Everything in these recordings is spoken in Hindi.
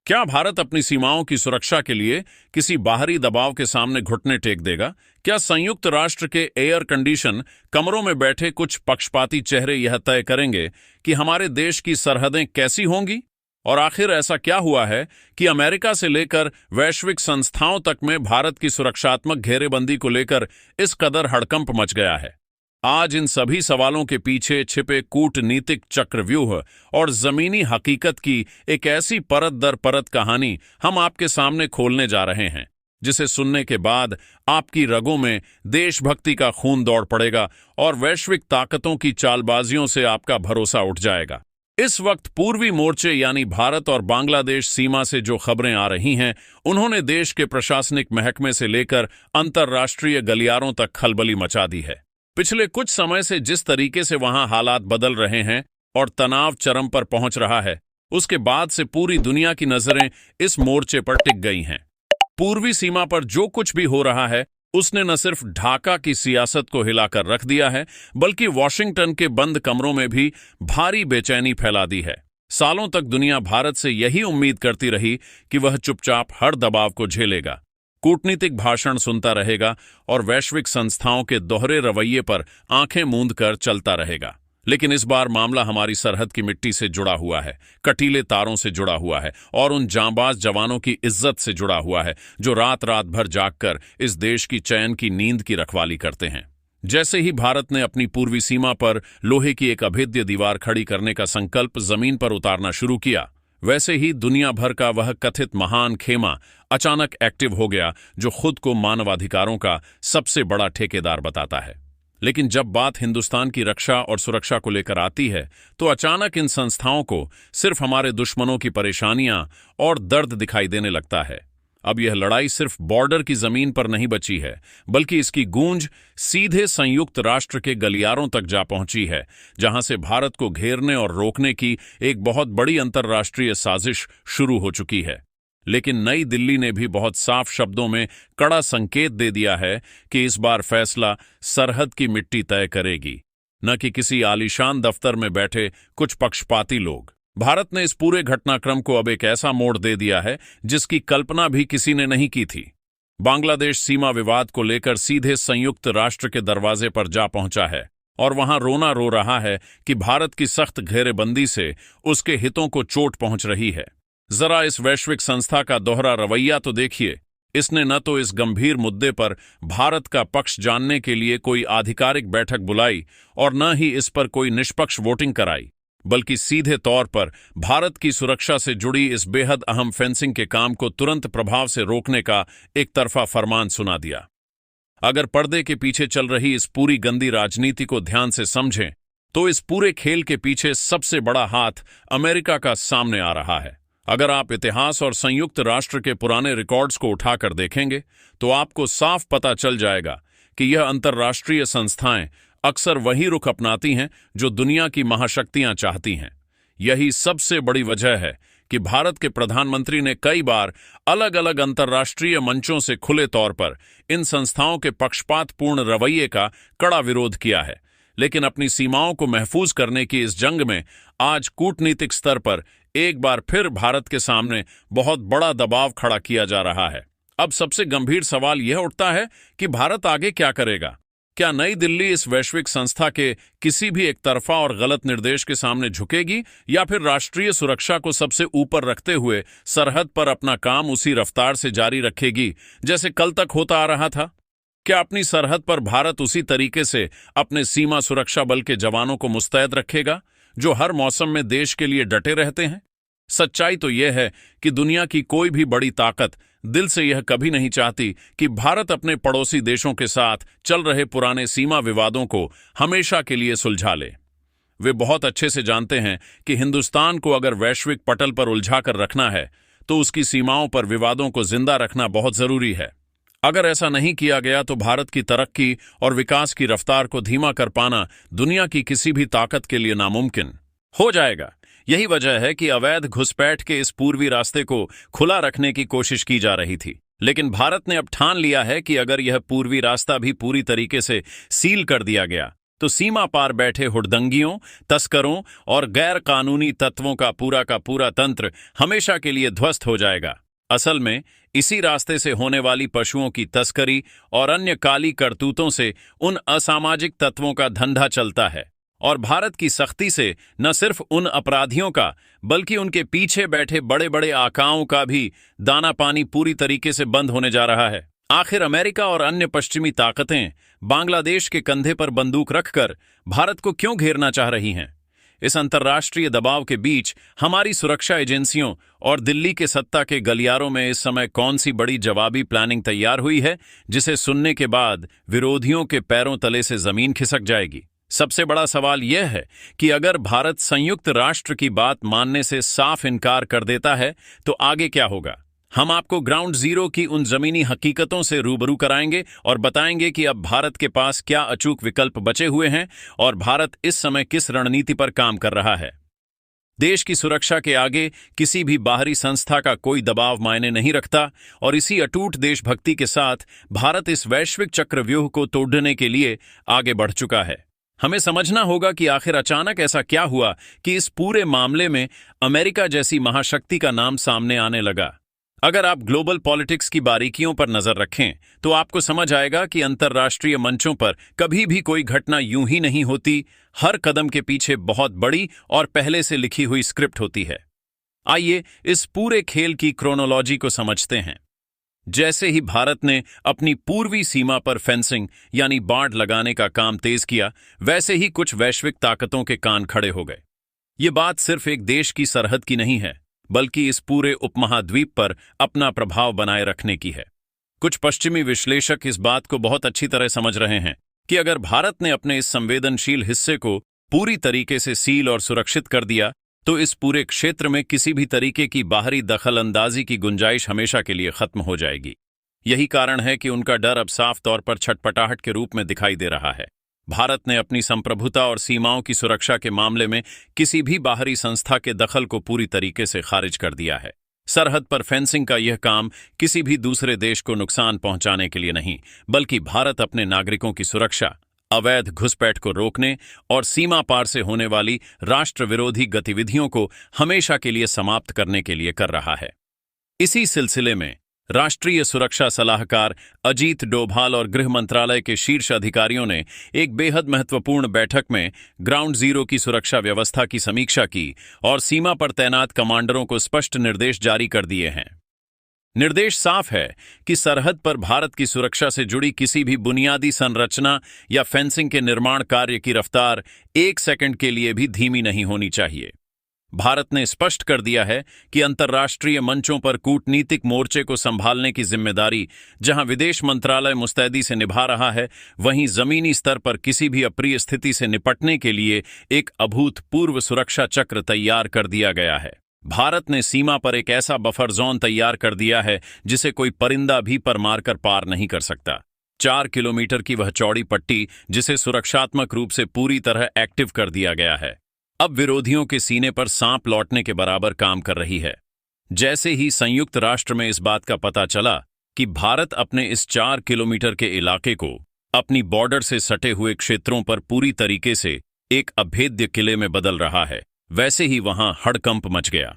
क्या भारत अपनी सीमाओं की सुरक्षा के लिए किसी बाहरी दबाव के सामने घुटने टेक देगा? क्या संयुक्त राष्ट्र के एयर कंडीशन कमरों में बैठे कुछ पक्षपाती चेहरे यह तय करेंगे कि हमारे देश की सरहदें कैसी होंगी? और आखिर ऐसा क्या हुआ है कि अमेरिका से लेकर वैश्विक संस्थाओं तक में भारत की सुरक्षात्मक घेरेबंदी को लेकर इस कदर हड़कंप मच गया है? आज इन सभी सवालों के पीछे छिपे कूटनीतिक चक्रव्यूह और जमीनी हकीकत की एक ऐसी परत दर परत कहानी हम आपके सामने खोलने जा रहे हैं, जिसे सुनने के बाद आपकी रगों में देशभक्ति का खून दौड़ पड़ेगा और वैश्विक ताकतों की चालबाजियों से आपका भरोसा उठ जाएगा। इस वक्त पूर्वी मोर्चे यानी भारत और बांग्लादेश सीमा से जो खबरें आ रही हैं, उन्होंने देश के प्रशासनिक महकमे से लेकर अंतर्राष्ट्रीय गलियारों तक खलबली मचा दी है। पिछले कुछ समय से जिस तरीके से वहां हालात बदल रहे हैं और तनाव चरम पर पहुंच रहा है, उसके बाद से पूरी दुनिया की नजरें इस मोर्चे पर टिक गई हैं। पूर्वी सीमा पर जो कुछ भी हो रहा है, उसने न सिर्फ ढाका की सियासत को हिलाकर रख दिया है, बल्कि वॉशिंगटन के बंद कमरों में भी भारी बेचैनी फैला दी है। सालों तक दुनिया भारत से यही उम्मीद करती रही कि वह चुपचाप हर दबाव को झेलेगा, कूटनीतिक भाषण सुनता रहेगा और वैश्विक संस्थाओं के दोहरे रवैये पर आंखें मूंद कर चलता रहेगा। लेकिन इस बार मामला हमारी सरहद की मिट्टी से जुड़ा हुआ है, कटीले तारों से जुड़ा हुआ है और उन जांबाज जवानों की इज्जत से जुड़ा हुआ है जो रात रात भर जागकर इस देश की चैन की नींद की रखवाली करते हैं। जैसे ही भारत ने अपनी पूर्वी सीमा पर लोहे की एक अभेद्य दीवार खड़ी करने का संकल्प जमीन पर उतारना शुरू किया, वैसे ही दुनिया भर का वह कथित महान खेमा अचानक एक्टिव हो गया, जो खुद को मानवाधिकारों का सबसे बड़ा ठेकेदार बताता है। लेकिन जब बात हिंदुस्तान की रक्षा और सुरक्षा को लेकर आती है, तो अचानक इन संस्थाओं को सिर्फ हमारे दुश्मनों की परेशानियां और दर्द दिखाई देने लगता है। अब यह लड़ाई सिर्फ बॉर्डर की जमीन पर नहीं बची है, बल्कि इसकी गूंज सीधे संयुक्त राष्ट्र के गलियारों तक जा पहुंची है, जहां से भारत को घेरने और रोकने की एक बहुत बड़ी अंतर्राष्ट्रीय साजिश शुरू हो चुकी है। लेकिन नई दिल्ली ने भी बहुत साफ शब्दों में कड़ा संकेत दे दिया है कि इस बार फैसला सरहद की मिट्टी तय करेगी, न कि किसी आलीशान दफ्तर में बैठे कुछ पक्षपाती लोग। भारत ने इस पूरे घटनाक्रम को अब एक ऐसा मोड़ दे दिया है जिसकी कल्पना भी किसी ने नहीं की थी। बांग्लादेश सीमा विवाद को लेकर सीधे संयुक्त राष्ट्र के दरवाजे पर जा पहुंचा है और वहां रोना रो रहा है कि भारत की सख्त घेरेबंदी से उसके हितों को चोट पहुंच रही है। जरा इस वैश्विक संस्था का दोहरा रवैया तो देखिए। इसने न तो इस गंभीर मुद्दे पर भारत का पक्ष जानने के लिए कोई आधिकारिक बैठक बुलाई और न ही इस पर कोई निष्पक्ष वोटिंग कराई, बल्कि सीधे तौर पर भारत की सुरक्षा से जुड़ी इस बेहद अहम फेंसिंग के काम को तुरंत प्रभाव से रोकने का एक तरफा फरमान सुना दिया। अगर पर्दे के पीछे चल रही इस पूरी गंदी राजनीति को ध्यान से समझें, तो इस पूरे खेल के पीछे सबसे बड़ा हाथ अमेरिका का सामने आ रहा है। अगर आप इतिहास और संयुक्त राष्ट्र के पुराने रिकॉर्ड्स को उठाकर देखेंगे, तो आपको साफ पता चल जाएगा कि यह अंतर्राष्ट्रीय संस्थाएं अक्सर वही रुख अपनाती हैं जो दुनिया की महाशक्तियां चाहती हैं। यही सबसे बड़ी वजह है कि भारत के प्रधानमंत्री ने कई बार अलग अलग अंतर्राष्ट्रीय मंचों से खुले तौर पर इन संस्थाओं के पक्षपातपूर्ण रवैये का कड़ा विरोध किया है। लेकिन अपनी सीमाओं को महफूज करने की इस जंग में आज कूटनीतिक स्तर पर एक बार फिर भारत के सामने बहुत बड़ा दबाव खड़ा किया जा रहा है। अब सबसे गंभीर सवाल यह उठता है कि भारत आगे क्या करेगा? क्या नई दिल्ली इस वैश्विक संस्था के किसी भी एक तरफा और गलत निर्देश के सामने झुकेगी, या फिर राष्ट्रीय सुरक्षा को सबसे ऊपर रखते हुए सरहद पर अपना काम उसी रफ्तार से जारी रखेगी जैसे कल तक होता आ रहा था? क्या अपनी सरहद पर भारत उसी तरीके से अपने सीमा सुरक्षा बल के जवानों को मुस्तैद रखेगा जो हर मौसम में देश के लिए डटे रहते हैं? सच्चाई तो यह है कि दुनिया की कोई भी बड़ी ताकत दिल से यह कभी नहीं चाहती कि भारत अपने पड़ोसी देशों के साथ चल रहे पुराने सीमा विवादों को हमेशा के लिए सुलझा ले। वे बहुत अच्छे से जानते हैं कि हिंदुस्तान को अगर वैश्विक पटल पर उलझाकर रखना है, तो उसकी सीमाओं पर विवादों को जिंदा रखना बहुत जरूरी है। अगर ऐसा नहीं किया गया तो भारत की तरक्की और विकास की रफ्तार को धीमा कर पाना दुनिया की किसी भी ताकत के लिए नामुमकिन हो जाएगा। यही वजह है कि अवैध घुसपैठ के इस पूर्वी रास्ते को खुला रखने की कोशिश की जा रही थी। लेकिन भारत ने अब ठान लिया है कि अगर यह पूर्वी रास्ता भी पूरी तरीके से सील कर दिया गया, तो सीमा पार बैठे हुड़दंगियों, तस्करों और गैर कानूनी तत्वों का पूरा तंत्र हमेशा के लिए ध्वस्त हो जाएगा। असल में इसी रास्ते से होने वाली पशुओं की तस्करी और अन्य काली करतूतों से उन असामाजिक तत्वों का धंधा चलता है, और भारत की सख्ती से न सिर्फ उन अपराधियों का बल्कि उनके पीछे बैठे बड़े बड़े आकाओं का भी दाना पानी पूरी तरीके से बंद होने जा रहा है। आखिर अमेरिका और अन्य पश्चिमी ताकतें बांग्लादेश के कंधे पर बंदूक रखकर भारत को क्यों घेरना चाह रही हैं? इस अंतर्राष्ट्रीय दबाव के बीच हमारी सुरक्षा एजेंसियों और दिल्ली के सत्ता के गलियारों में इस समय कौन सी बड़ी जवाबी प्लानिंग तैयार हुई है, जिसे सुनने के बाद विरोधियों के पैरों तले से जमीन खिसक जाएगी? सबसे बड़ा सवाल यह है कि अगर भारत संयुक्त राष्ट्र की बात मानने से साफ इनकार कर देता है तो आगे क्या होगा? हम आपको ग्राउंड जीरो की उन जमीनी हकीकतों से रूबरू कराएंगे और बताएंगे कि अब भारत के पास क्या अचूक विकल्प बचे हुए हैं और भारत इस समय किस रणनीति पर काम कर रहा है। देश की सुरक्षा के आगे किसी भी बाहरी संस्था का कोई दबाव मायने नहीं रखता, और इसी अटूट देशभक्ति के साथ भारत इस वैश्विक चक्रव्यूह को तोड़ने के लिए आगे बढ़ चुका है। हमें समझना होगा कि आखिर अचानक ऐसा क्या हुआ कि इस पूरे मामले में अमेरिका जैसी महाशक्ति का नाम सामने आने लगा। अगर आप ग्लोबल पॉलिटिक्स की बारीकियों पर नजर रखें तो आपको समझ आएगा कि अंतर्राष्ट्रीय मंचों पर कभी भी कोई घटना यूं ही नहीं होती। हर कदम के पीछे बहुत बड़ी और पहले से लिखी हुई स्क्रिप्ट होती है। आइए इस पूरे खेल की क्रोनोलॉजी को समझते हैं। जैसे ही भारत ने अपनी पूर्वी सीमा पर फेंसिंग यानी बाड़ लगाने का काम तेज किया, वैसे ही कुछ वैश्विक ताकतों के कान खड़े हो गए। ये बात सिर्फ एक देश की सरहद की नहीं है, बल्कि इस पूरे उपमहाद्वीप पर अपना प्रभाव बनाए रखने की है। कुछ पश्चिमी विश्लेषक इस बात को बहुत अच्छी तरह समझ रहे हैं कि अगर भारत ने अपने इस संवेदनशील हिस्से को पूरी तरीके से सील और सुरक्षित कर दिया तो इस पूरे क्षेत्र में किसी भी तरीके की बाहरी दखल अंदाजी की गुंजाइश हमेशा के लिए खत्म हो जाएगी। यही कारण है कि उनका डर अब साफ तौर पर छटपटाहट के रूप में दिखाई दे रहा है। भारत ने अपनी संप्रभुता और सीमाओं की सुरक्षा के मामले में किसी भी बाहरी संस्था के दखल को पूरी तरीके से खारिज कर दिया है। सरहद पर फेंसिंग का यह काम किसी भी दूसरे देश को नुकसान पहुंचाने के लिए नहीं, बल्कि भारत अपने नागरिकों की सुरक्षा, अवैध घुसपैठ को रोकने और सीमा पार से होने वाली राष्ट्र विरोधी गतिविधियों को हमेशा के लिए समाप्त करने के लिए कर रहा है। इसी सिलसिले में राष्ट्रीय सुरक्षा सलाहकार अजीत डोभाल और गृह मंत्रालय के शीर्ष अधिकारियों ने एक बेहद महत्वपूर्ण बैठक में ग्राउंड जीरो की सुरक्षा व्यवस्था की समीक्षा की और सीमा पर तैनात कमांडरों को स्पष्ट निर्देश जारी कर दिए हैं। निर्देश साफ है कि सरहद पर भारत की सुरक्षा से जुड़ी किसी भी बुनियादी संरचना या फेंसिंग के निर्माण कार्य की रफ्तार 1 सेकंड के लिए भी धीमी नहीं होनी चाहिए। भारत ने स्पष्ट कर दिया है कि अंतर्राष्ट्रीय मंचों पर कूटनीतिक मोर्चे को संभालने की जिम्मेदारी जहां विदेश मंत्रालय मुस्तैदी से निभा रहा है, वहीं जमीनी स्तर पर किसी भी अप्रिय स्थिति से निपटने के लिए एक अभूतपूर्व सुरक्षा चक्र तैयार कर दिया गया है। भारत ने सीमा पर एक ऐसा बफर जोन तैयार कर दिया है जिसे कोई परिंदा भी पर मारकर पार नहीं कर सकता। 4 किलोमीटर की वह चौड़ी पट्टी जिसे सुरक्षात्मक रूप से पूरी तरह एक्टिव कर दिया गया है, अब विरोधियों के सीने पर सांप लौटने के बराबर काम कर रही है। जैसे ही संयुक्त राष्ट्र में इस बात का पता चला कि भारत अपने इस 4 किलोमीटर के इलाके को अपनी बॉर्डर से सटे हुए क्षेत्रों पर पूरी तरीके से एक अभेद्य किले में बदल रहा है, वैसे ही वहां हड़कंप मच गया।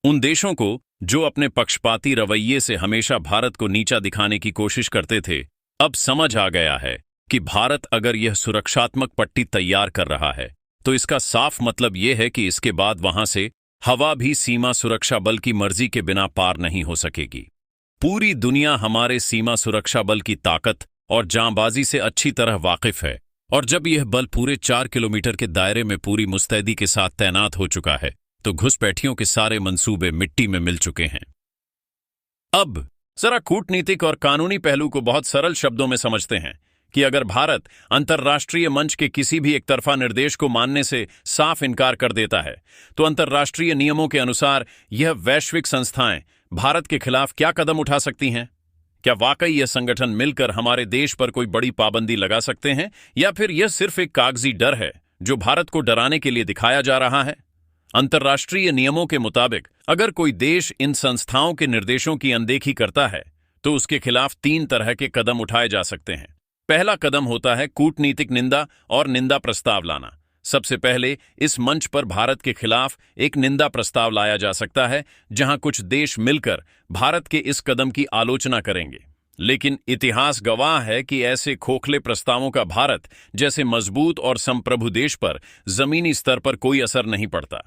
उन देशों को जो अपने पक्षपाती रवैये से हमेशा भारत को नीचा दिखाने की कोशिश करते थे, अब समझ आ गया है कि भारत अगर यह सुरक्षात्मक पट्टी तैयार कर रहा है तो इसका साफ मतलब यह है कि इसके बाद वहां से हवा भी सीमा सुरक्षा बल की मर्जी के बिना पार नहीं हो सकेगी। पूरी दुनिया हमारे सीमा सुरक्षा बल की ताकत और जांबाजी से अच्छी तरह वाकिफ है, और जब यह बल पूरे 4 किलोमीटर के दायरे में पूरी मुस्तैदी के साथ तैनात हो चुका है तो घुसपैठियों के सारे मंसूबे मिट्टी में मिल चुके हैं। अब जरा कूटनीतिक और कानूनी पहलू को बहुत सरल शब्दों में समझते हैं कि अगर भारत अंतर्राष्ट्रीय मंच के किसी भी एक तरफा निर्देश को मानने से साफ इनकार कर देता है तो अंतर्राष्ट्रीय नियमों के अनुसार यह वैश्विक संस्थाएं भारत के खिलाफ क्या कदम उठा सकती हैं? क्या वाकई यह संगठन मिलकर हमारे देश पर कोई बड़ी पाबंदी लगा सकते हैं, या फिर यह सिर्फ एक कागजी डर है जो भारत को डराने के लिए दिखाया जा रहा है? अंतर्राष्ट्रीय नियमों के मुताबिक अगर कोई देश इन संस्थाओं के निर्देशों की अनदेखी करता है तो उसके खिलाफ 3 तरह के कदम उठाए जा सकते हैं। पहला कदम होता है कूटनीतिक निंदा और निंदा प्रस्ताव लाना। सबसे पहले इस मंच पर भारत के खिलाफ एक निंदा प्रस्ताव लाया जा सकता है, जहां कुछ देश मिलकर भारत के इस कदम की आलोचना करेंगे। लेकिन इतिहास गवाह है कि ऐसे खोखले प्रस्तावों का भारत जैसे मजबूत और संप्रभु देश पर जमीनी स्तर पर कोई असर नहीं पड़ता।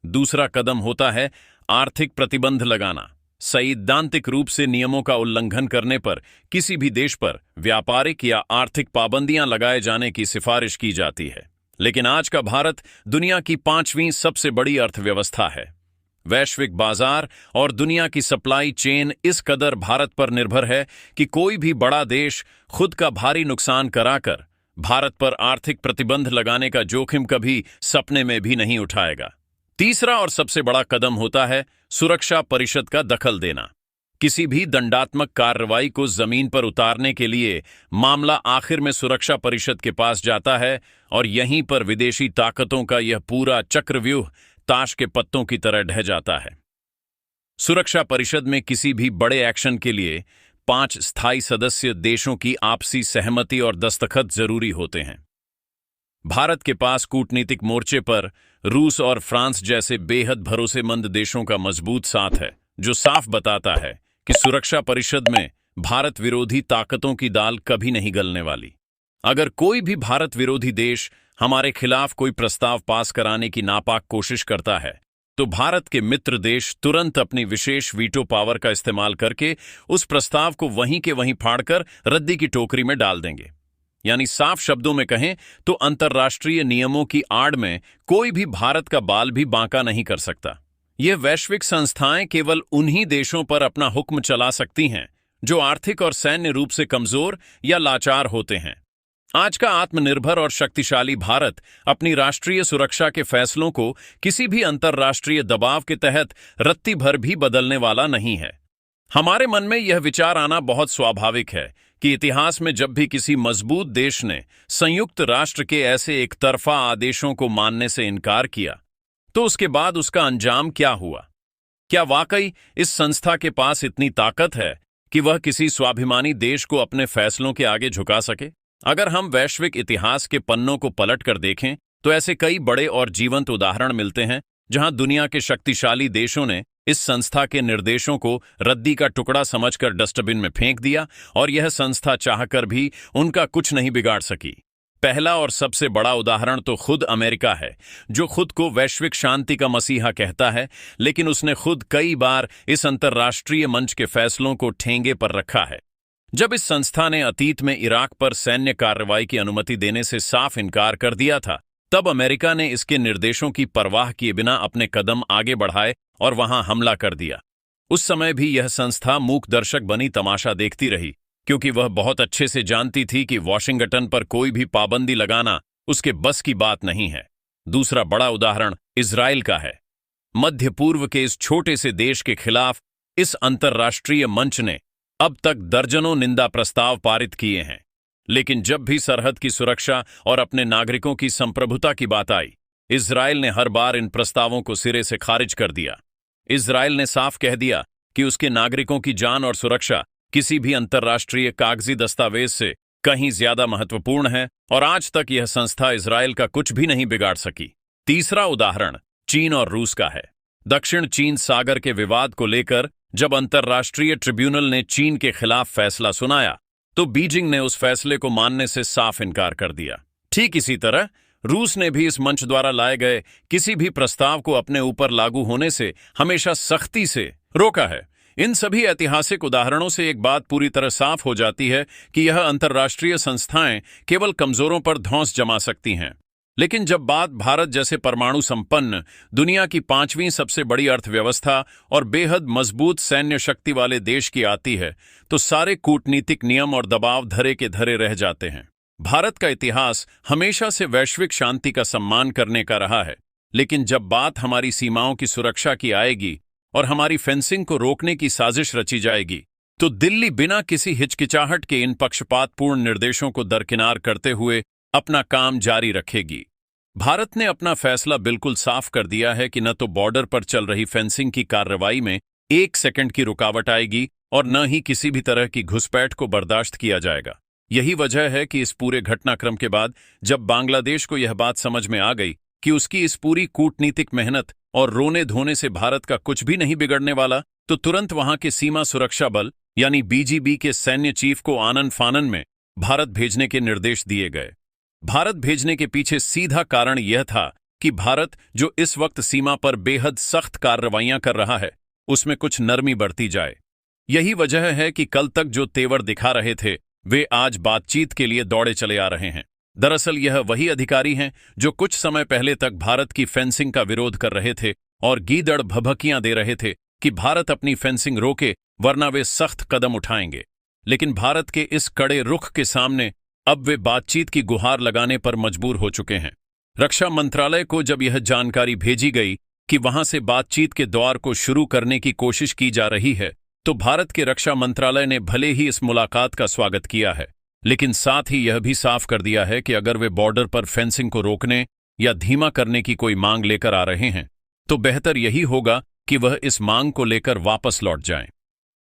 दूसरा कदम होता है आर्थिक प्रतिबंध लगाना। सैद्धांतिक रूप से नियमों का उल्लंघन करने पर किसी भी देश पर व्यापारिक या आर्थिक पाबंदियां लगाए जाने की सिफारिश की जाती है। लेकिन आज का भारत दुनिया की 5वीं सबसे बड़ी अर्थव्यवस्था है। वैश्विक बाजार और दुनिया की सप्लाई चेन इस कदर भारत पर निर्भर है कि कोई भी बड़ा देश खुद का भारी नुकसान कराकर भारत पर आर्थिक प्रतिबंध लगाने का जोखिम कभी सपने में भी नहीं उठाएगा। तीसरा और सबसे बड़ा कदम होता है सुरक्षा परिषद का दखल देना। किसी भी दंडात्मक कार्रवाई को जमीन पर उतारने के लिए मामला आखिर में सुरक्षा परिषद के पास जाता है और यहीं पर विदेशी ताकतों का यह पूरा चक्रव्यूह ताश के पत्तों की तरह ढह जाता है। सुरक्षा परिषद में किसी भी बड़े एक्शन के लिए 5 स्थायी सदस्य देशों की आपसी सहमति और दस्तखत जरूरी होते हैं। भारत के पास कूटनीतिक मोर्चे पर रूस और फ्रांस जैसे बेहद भरोसेमंद देशों का मजबूत साथ है, जो साफ बताता है कि सुरक्षा परिषद में भारत विरोधी ताकतों की दाल कभी नहीं गलने वाली। अगर कोई भी भारत विरोधी देश हमारे खिलाफ कोई प्रस्ताव पास कराने की नापाक कोशिश करता है, तो भारत के मित्र देश तुरंत अपनी विशेष वीटो पावर का इस्तेमाल करके उस प्रस्ताव को वहीं के वहीं फाड़कर रद्दी की टोकरी में डाल देंगे। यानी साफ शब्दों में कहें तो अंतर्राष्ट्रीय नियमों की आड़ में कोई भी भारत का बाल भी बांका नहीं कर सकता। ये वैश्विक संस्थाएं केवल उन्हीं देशों पर अपना हुक्म चला सकती हैं जो आर्थिक और सैन्य रूप से कमजोर या लाचार होते हैं। आज का आत्मनिर्भर और शक्तिशाली भारत अपनी राष्ट्रीय सुरक्षा के फैसलों को किसी भी अंतर्राष्ट्रीय दबाव के तहत रत्ती भर भी बदलने वाला नहीं है। हमारे मन में यह विचार आना बहुत स्वाभाविक है कि इतिहास में जब भी किसी मजबूत देश ने संयुक्त राष्ट्र के ऐसे एक तरफा आदेशों को मानने से इनकार किया, तो उसके बाद उसका अंजाम क्या हुआ। क्या वाकई इस संस्था के पास इतनी ताकत है कि वह किसी स्वाभिमानी देश को अपने फैसलों के आगे झुका सके? अगर हम वैश्विक इतिहास के पन्नों को पलट कर देखें तो ऐसे कई बड़े और जीवंत उदाहरण मिलते हैं जहां दुनिया के शक्तिशाली देशों ने इस संस्था के निर्देशों को रद्दी का टुकड़ा समझकर डस्टबिन में फेंक दिया और यह संस्था चाहकर भी उनका कुछ नहीं बिगाड़ सकी। पहला और सबसे बड़ा उदाहरण तो खुद अमेरिका है, जो खुद को वैश्विक शांति का मसीहा कहता है, लेकिन उसने खुद कई बार इस अंतर्राष्ट्रीय मंच के फैसलों को ठेंगे पर रखा है। जब इस संस्था ने अतीत में इराक पर सैन्य कार्रवाई की अनुमति देने से साफ इनकार कर दिया था, तब अमेरिका ने इसके निर्देशों की परवाह किए बिना अपने कदम आगे बढ़ाए और वहां हमला कर दिया। उस समय भी यह संस्था मूक दर्शक बनी तमाशा देखती रही, क्योंकि वह बहुत अच्छे से जानती थी कि वॉशिंगटन पर कोई भी पाबंदी लगाना उसके बस की बात नहीं है। दूसरा बड़ा उदाहरण इजराइल का है। मध्य पूर्व के इस छोटे से देश के खिलाफ इस अंतर्राष्ट्रीय मंच ने अब तक दर्जनों निंदा प्रस्ताव पारित किए हैं, लेकिन जब भी सरहद की सुरक्षा और अपने नागरिकों की संप्रभुता की बात आई, इजराइल ने हर बार इन प्रस्तावों को सिरे से खारिज कर दिया। इजराइल ने साफ कह दिया कि उसके नागरिकों की जान और सुरक्षा किसी भी अंतर्राष्ट्रीय कागजी दस्तावेज से कहीं ज्यादा महत्वपूर्ण है और आज तक यह संस्था इजराइल का कुछ भी नहीं बिगाड़ सकी। तीसरा उदाहरण चीन और रूस का है। दक्षिण चीन सागर के विवाद को लेकर जब अंतर्राष्ट्रीय ट्रिब्यूनल ने चीन के खिलाफ फैसला सुनाया, तो बीजिंग ने उस फैसले को मानने से साफ इनकार कर दिया। ठीक इसी तरह रूस ने भी इस मंच द्वारा लाए गए किसी भी प्रस्ताव को अपने ऊपर लागू होने से हमेशा सख्ती से रोका है। इन सभी ऐतिहासिक उदाहरणों से एक बात पूरी तरह साफ हो जाती है कि यह अंतर्राष्ट्रीय संस्थाएं केवल कमजोरों पर धौंस जमा सकती हैं, लेकिन जब बात भारत जैसे परमाणु संपन्न दुनिया की 5वीं सबसे बड़ी अर्थव्यवस्था और बेहद मजबूत सैन्य शक्ति वाले देश की आती है, तो सारे कूटनीतिक नियम और दबाव धरे के धरे रह जाते हैं। भारत का इतिहास हमेशा से वैश्विक शांति का सम्मान करने का रहा है, लेकिन जब बात हमारी सीमाओं की सुरक्षा की आएगी और हमारी फेंसिंग को रोकने की साजिश रची जाएगी, तो दिल्ली बिना किसी हिचकिचाहट के इन पक्षपातपूर्ण निर्देशों को दरकिनार करते हुए अपना काम जारी रखेगी। भारत ने अपना फैसला बिल्कुल साफ कर दिया है कि न तो बॉर्डर पर चल रही फेंसिंग की कार्रवाई में 1 सेकंड की रुकावट आएगी और न ही किसी भी तरह की घुसपैठ को बर्दाश्त किया जाएगा। यही वजह है कि इस पूरे घटनाक्रम के बाद जब बांग्लादेश को यह बात समझ में आ गई कि उसकी इस पूरी कूटनीतिक मेहनत और रोने धोने से भारत का कुछ भी नहीं बिगड़ने वाला, तो तुरंत वहां के सीमा सुरक्षा बल यानी बीजीबी के सैन्य चीफ को आनन फानन में भारत भेजने के निर्देश दिए गए। भारत भेजने के पीछे सीधा कारण यह था कि भारत, जो इस वक्त सीमा पर बेहद सख्त कार्रवाइयां कर रहा है, उसमें कुछ नरमी बरती जाए। यही वजह है कि कल तक जो तेवर दिखा रहे थे वे आज बातचीत के लिए दौड़े चले आ रहे हैं। दरअसल यह वही अधिकारी हैं जो कुछ समय पहले तक भारत की फेंसिंग का विरोध कर रहे थे और गीदड़ भभकियां दे रहे थे कि भारत अपनी फेंसिंग रोके वरना वे सख्त कदम उठाएंगे। लेकिन भारत के इस कड़े रुख के सामने अब वे बातचीत की गुहार लगाने पर मजबूर हो चुके हैं। रक्षा मंत्रालय को जब यह जानकारी भेजी गई कि वहां से बातचीत के दौर को शुरू करने की कोशिश की जा रही है, तो भारत के रक्षा मंत्रालय ने भले ही इस मुलाकात का स्वागत किया है, लेकिन साथ ही यह भी साफ कर दिया है कि अगर वे बॉर्डर पर फेंसिंग को रोकने या धीमा करने की कोई मांग लेकर आ रहे हैं, तो बेहतर यही होगा कि वह इस मांग को लेकर वापस लौट जाएं।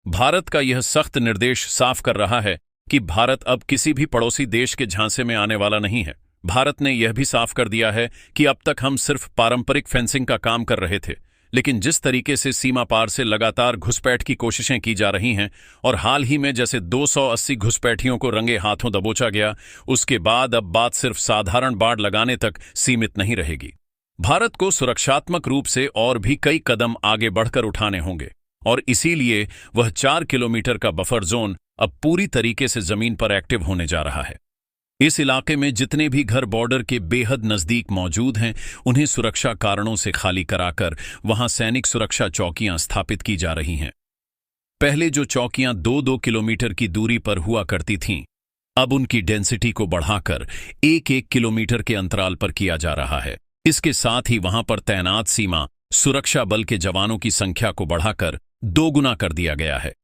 भारत का यह सख्त निर्देश साफ कर रहा है कि भारत अब किसी भी पड़ोसी देश के झांसे में आने वाला नहीं है। भारत ने यह भी साफ कर दिया है कि अब तक हम सिर्फ पारंपरिक फेंसिंग का काम कर रहे थे, लेकिन जिस तरीके से सीमा पार से लगातार घुसपैठ की कोशिशें की जा रही हैं और हाल ही में जैसे 280 घुसपैठियों को रंगे हाथों दबोचा गया, उसके बाद अब बात सिर्फ साधारण बाड़ लगाने तक सीमित नहीं रहेगी। भारत को सुरक्षात्मक रूप से और भी कई कदम आगे बढ़कर उठाने होंगे और इसीलिए वह 4 किलोमीटर का बफर जोन अब पूरी तरीके से जमीन पर एक्टिव होने जा रहा है। इस इलाके में जितने भी घर बॉर्डर के बेहद नजदीक मौजूद हैं, उन्हें सुरक्षा कारणों से खाली कराकर वहां सैनिक सुरक्षा चौकियां स्थापित की जा रही हैं। पहले जो चौकियां 2-2 किलोमीटर की दूरी पर हुआ करती थीं, अब उनकी डेंसिटी को बढ़ाकर 1-1 किलोमीटर के अंतराल पर किया जा रहा है। इसके साथ ही वहां पर तैनात सीमा सुरक्षा बल के जवानों की संख्या को बढ़ाकर 2 गुना कर दिया गया है।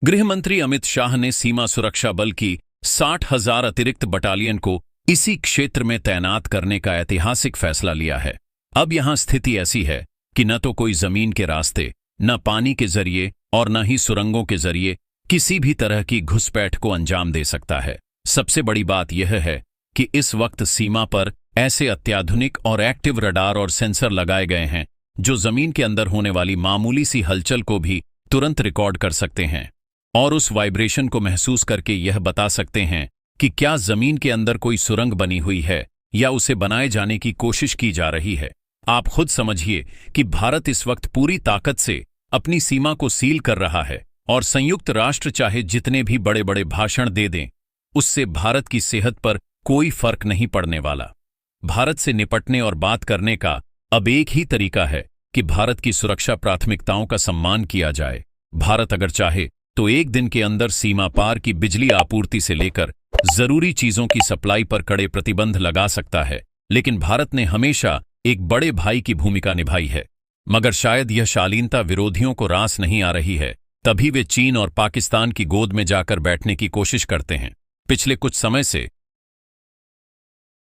गृह मंत्री अमित शाह ने सीमा सुरक्षा बल की 60,000 अतिरिक्त बटालियन को इसी क्षेत्र में तैनात करने का ऐतिहासिक फैसला लिया है। अब यहां स्थिति ऐसी है कि न तो कोई जमीन के रास्ते, न पानी के जरिए और न ही सुरंगों के जरिए किसी भी तरह की घुसपैठ को अंजाम दे सकता है। सबसे बड़ी बात यह है कि इस वक्त सीमा पर ऐसे अत्याधुनिक और एक्टिव रडार और सेंसर लगाए गए हैं जो जमीन के अंदर होने वाली मामूली सी हलचल को भी तुरंत रिकॉर्ड कर सकते हैं और उस वाइब्रेशन को महसूस करके यह बता सकते हैं कि क्या जमीन के अंदर कोई सुरंग बनी हुई है या उसे बनाए जाने की कोशिश की जा रही है। आप खुद समझिए कि भारत इस वक्त पूरी ताकत से अपनी सीमा को सील कर रहा है और संयुक्त राष्ट्र चाहे जितने भी बड़े बड़े भाषण दे दें, उससे भारत की सेहत पर कोई फर्क नहीं पड़ने वाला। भारत से निपटने और बात करने का अब एक ही तरीका है कि भारत की सुरक्षा प्राथमिकताओं का सम्मान किया जाए। भारत अगर चाहे तो एक दिन के अंदर सीमा पार की बिजली आपूर्ति से लेकर जरूरी चीजों की सप्लाई पर कड़े प्रतिबंध लगा सकता है, लेकिन भारत ने हमेशा एक बड़े भाई की भूमिका निभाई है। मगर शायद यह शालीनता विरोधियों को रास नहीं आ रही है, तभी वे चीन और पाकिस्तान की गोद में जाकर बैठने की कोशिश करते हैं। पिछले कुछ समय से